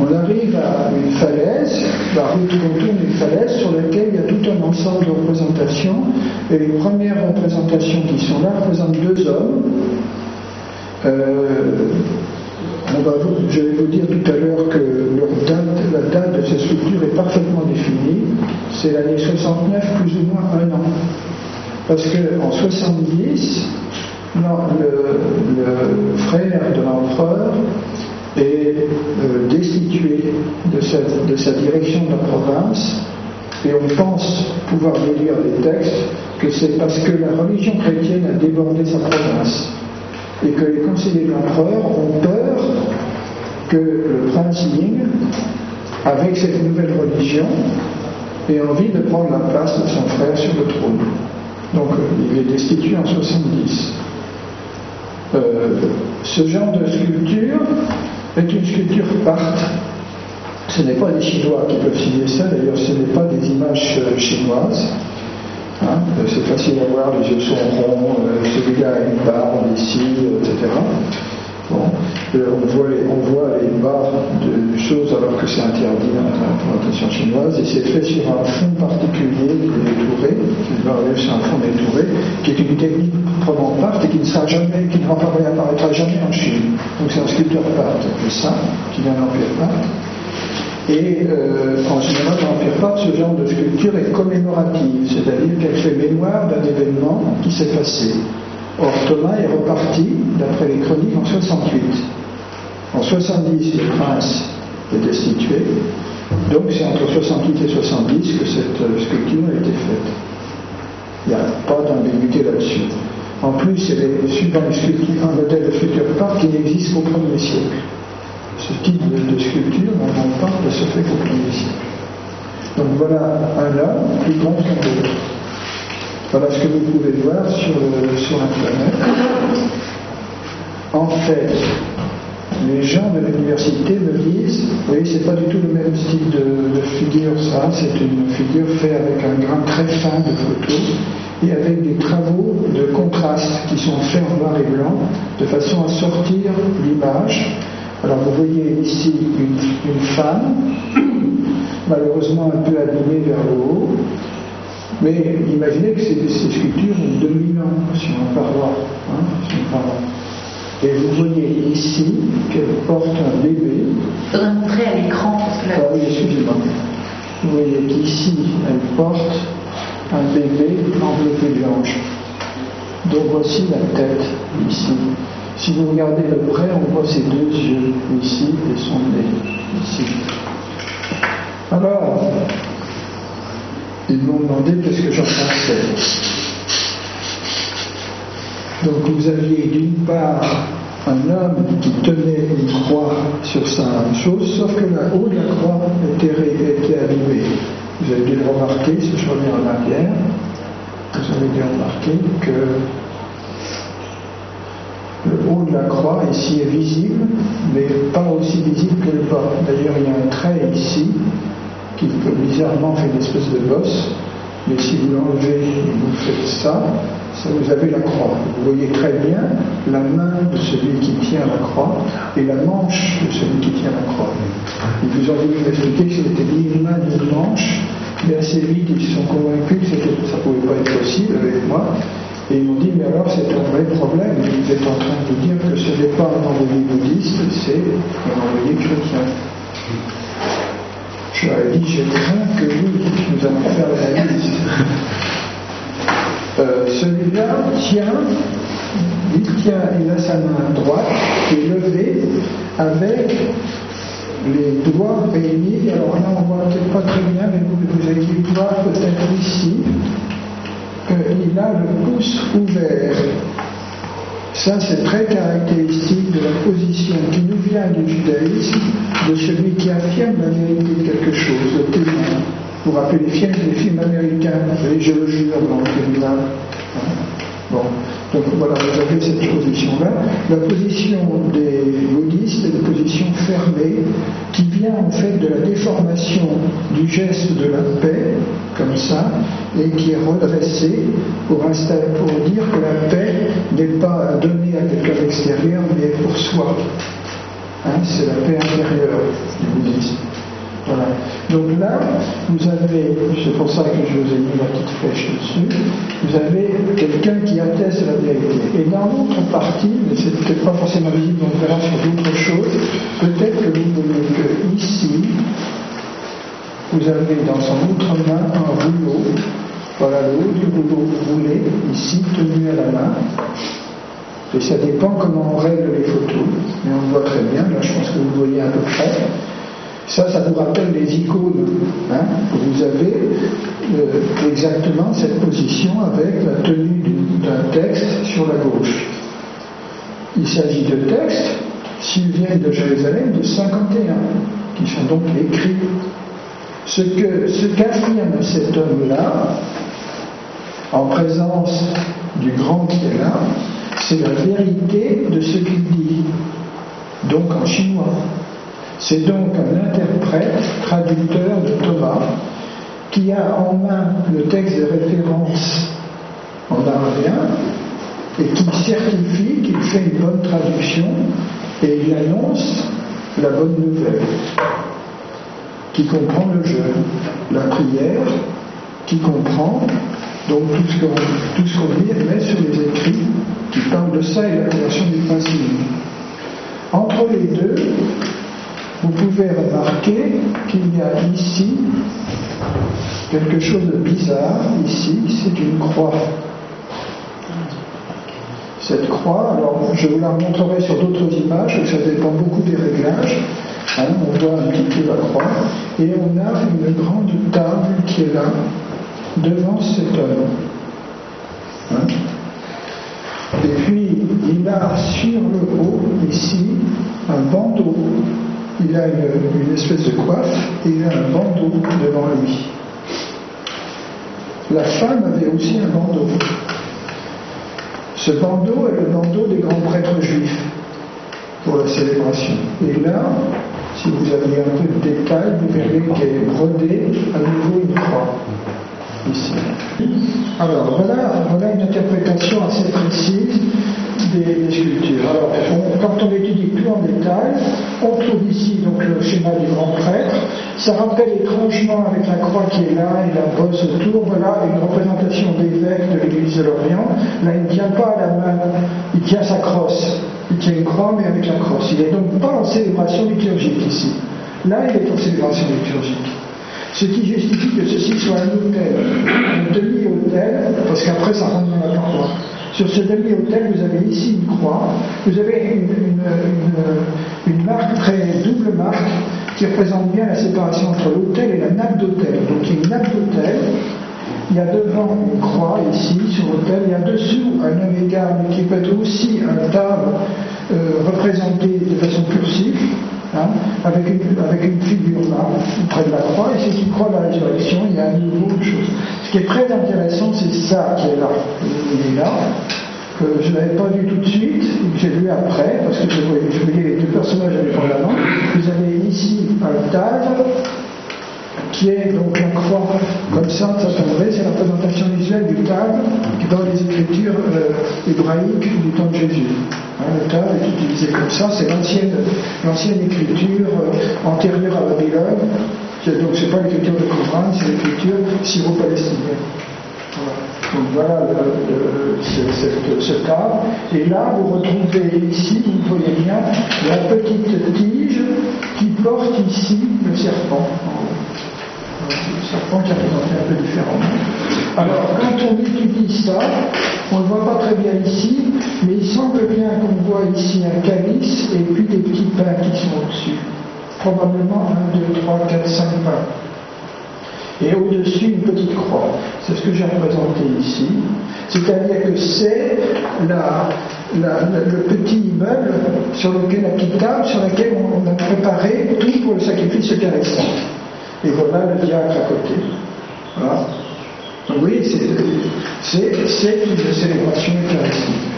On arrive à une falaise, la route contourne une falaise sur laquelle il y a tout un ensemble de représentations. Et les premières représentations qui sont là représentent deux hommes. Je vais vous dire tout à l'heure que la date de cette sculpture est parfaitement définie. C'est l'année 69, plus ou moins un an. Parce qu'en 70, le frère de l'empereur est destitué de sa direction de la province, et on pense pouvoir déduire des textes que c'est parce que la religion chrétienne a débordé sa province et que les conseillers de l'empereur ont peur que le prince Ying, avec cette nouvelle religion, ait envie de prendre la place de son frère sur le trône. Donc il est destitué en 70. Ce genre de sculpture est une sculpture parte. Ce n'est pas des Chinois qui peuvent signer ça, d'ailleurs ce n'est pas des images chinoises. C'est facile à voir, les yeux sont ronds, celui-là a une barbe ici, etc. Bon. On voit les barres de choses alors que c'est interdit dans la représentation chinoise, et c'est fait sur un fond particulier détouré, sur un fond détouré, qui est une technique proprement part et qui ne réapparaîtra jamais en Chine. Donc c'est un sculpteur part de ça, qui vient d'Empire Parthe. Et en général, dans l'Empire Parthe, ce genre de sculpture est commémorative, c'est-à-dire qu'elle fait mémoire d'un événement qui s'est passé. Or, Thomas est reparti, d'après les chroniques, en 68. En 70, le prince est destitué. Donc, c'est entre 68 et 70 que cette sculpture a été faite. Il n'y a pas d'ambiguïté là-dessus. En plus, c'est suivant un modèle de sculpture part qui n'existe qu'au 1er siècle. Ce type de sculpture, on parle de ce fait qu'au 1er siècle. Donc voilà un homme plus grand qu'un autre. Voilà ce que vous pouvez voir sur Internet. En fait, les gens de l'université me disent, oui, c'est pas du tout le même style de figure, ça, c'est une figure faite avec un grain très fin de photo et avec des travaux de contraste qui sont faits en noir et blanc de façon à sortir l'image. Alors vous voyez ici une femme, malheureusement un peu abîmée vers le haut, mais imaginez que ces sculptures ont 2000 ans, si on va voir. Et vous voyez ici qu'elle porte un bébé. Il faudrait montrer à l'écran. Oui, excusez-moi. Vous voyez qu'ici, elle porte un bébé enveloppé de l'ange. Donc voici la tête, ici. Si vous regardez de près, on voit ses deux yeux, ici, et son nez, ici. Alors, ils m'ont demandé qu'est-ce que j'en pensais. Donc vous aviez d'une part un homme qui tenait une croix sur sa chose, sauf que le haut de la croix était abîmé. Vous avez dû le remarquer, si je reviens en arrière, vous avez dû remarquer que le haut de la croix ici est visible, mais pas aussi visible que le bas. D'ailleurs, il y a un trait ici qui bizarrement fait une espèce de bosse, mais si vous l'enlevez et vous faites ça, vous avez la croix. Vous voyez très bien la main de celui qui tient la croix et la manche de celui qui tient la croix. Ils vous ont voulu m'expliquer que ce n'était ni une main ni une manche, mais assez vite ils se sont convaincus que ça ne pouvait pas être possible avec moi. Et ils m'ont dit, mais alors c'est un vrai problème, vous êtes en train de vous dire que ce n'est pas un envoyé bouddhiste, c'est un envoyé chrétien. Je leur ai dit, j'ai craint que nous allons faire l'analyse. Celui-là il a sa main droite qui est levée avec les doigts réunis. Alors là, on ne voit peut-être pas très bien, mais vous allez voir peut-être ici qu'il a le pouce ouvert. Ça, c'est très caractéristique de la position qui nous vient du judaïsme, de celui qui affirme la vérité de quelque chose, le témoin. Vous vous rappelez les films américains, vous savez, je le jure dans le témoin. Bon, donc voilà, vous avez cette position-là. La position des bouddhistes est une position fermée qui vient en fait de la déformation du geste de la paix, comme ça, et qui est redressée pour dire que la paix n'est pas donnée à quelqu'un d'extérieur, mais pour soi. C'est la paix intérieure du bouddhisme. avez, c'est pour ça que je vous ai mis la petite flèche dessus, vous avez quelqu'un qui atteste de la vérité. Et dans l'autre partie, mais c'est peut-être pas forcément visible, on verra sur d'autres choses, peut-être que vous voyez que ici, vous avez dans son autre main un rouleau. Voilà le haut du rouleau roulé, ici, tenu à la main. Et ça dépend comment on règle les photos. Mais on le voit très bien, là je pense que vous le voyez à peu près. Ça vous rappelle les icônes. Vous avez exactement cette position avec la tenue d'un texte sur la gauche. Il s'agit de textes, s'ils viennent de Jérusalem, de 51, qui sont donc écrits. Ce qu'affirme cet homme-là, en présence du grand qui est là, c'est la vérité de ce qu'il dit, donc en chinois. C'est donc un interprète, traducteur de Thomas, qui a en main le texte de référence en arabien et qui certifie qu'il fait une bonne traduction et il annonce la bonne nouvelle, qui comprend le jeûne, la prière, qui comprend donc tout ce qu'on met sur les écrits, qui parlent de ça et la conversion du prince unique. Entre les deux, vous pouvez remarquer qu'il y a ici quelque chose de bizarre. Ici, c'est une croix. Cette croix, alors je vous la montrerai sur d'autres images, ça dépend beaucoup des réglages. On voit un petit peu la croix, et on a une grande table qui est là, devant cet homme. Et puis, il a sur le haut, ici, un bandeau. Il a une espèce de coiffe, et il a un bandeau devant lui. La femme avait aussi un bandeau. Ce bandeau est le bandeau des grands prêtres juifs pour la célébration. Et là, si vous aviez un peu de détail, vous verrez qu'il est brodé à nouveau une croix. Ici. Alors, voilà une interprétation assez précise des sculptures. Alors, quand on étudie tout en détail, on trouve ici donc le schéma du grand prêtre. Ça rappelle étrangement avec la croix qui est là et la bosse autour, voilà une représentation d'évêque de l'église de l'Orient. Là, il ne tient pas à la main, il tient sa crosse. Il tient une croix, mais avec la crosse. Il n'est donc pas en célébration liturgique ici. Là, il est en célébration liturgique. Ce qui justifie que ceci soit un autel, un demi-autel, parce qu'après ça rentre dans la paroi. Sur ce demi-autel, vous avez ici une croix, vous avez une marque, double marque, qui représente bien la séparation entre l'autel et la nappe d'autel. Donc il y a une nappe d'autel, il y a devant une croix ici, sur l'autel, il y a dessous un oméga, mais qui peut être aussi un table représenté de façon cursive, avec une figure là, près de la croix, et c'est une croix de la résurrection, il y a à nouveau une chose. Ce qui est très intéressant, c'est ça qui est là. Il est là, que je n'avais pas vu tout de suite, que j'ai vu après, parce que je voyais les deux personnages indépendamment. Vous avez ici un table, qui est donc la croix, comme ça tomberait, c'est la représentation visuelle du table dans les écritures hébraïques du temps de Jésus. Le table est utilisé comme ça, c'est l'ancienne écriture antérieure à Babylone, donc c'est pas l'écriture de Qumran, c'est l'écriture syro-palestinienne. Voilà. Donc voilà ce table. Et là, vous retrouvez ici, vous voyez bien, la petite tige qui porte ici le serpent. Le serpent qui est représenté un peu différemment. Alors, quand on étudie ça, on ne le voit pas très bien ici, mais il semble bien qu'on voit ici un calice et puis des petits pains qui sont au-dessus. Probablement 1, 2, 3, 4, 5 pains. Et au-dessus, une petite croix. C'est ce que j'ai représenté ici. C'est-à-dire que c'est le petit immeuble sur lequel, la petite table sur laquelle on a préparé tout pour le sacrifice eucharistique. Et voilà le diacre à côté. Voilà. Donc oui, c'est une célébration eucharistique.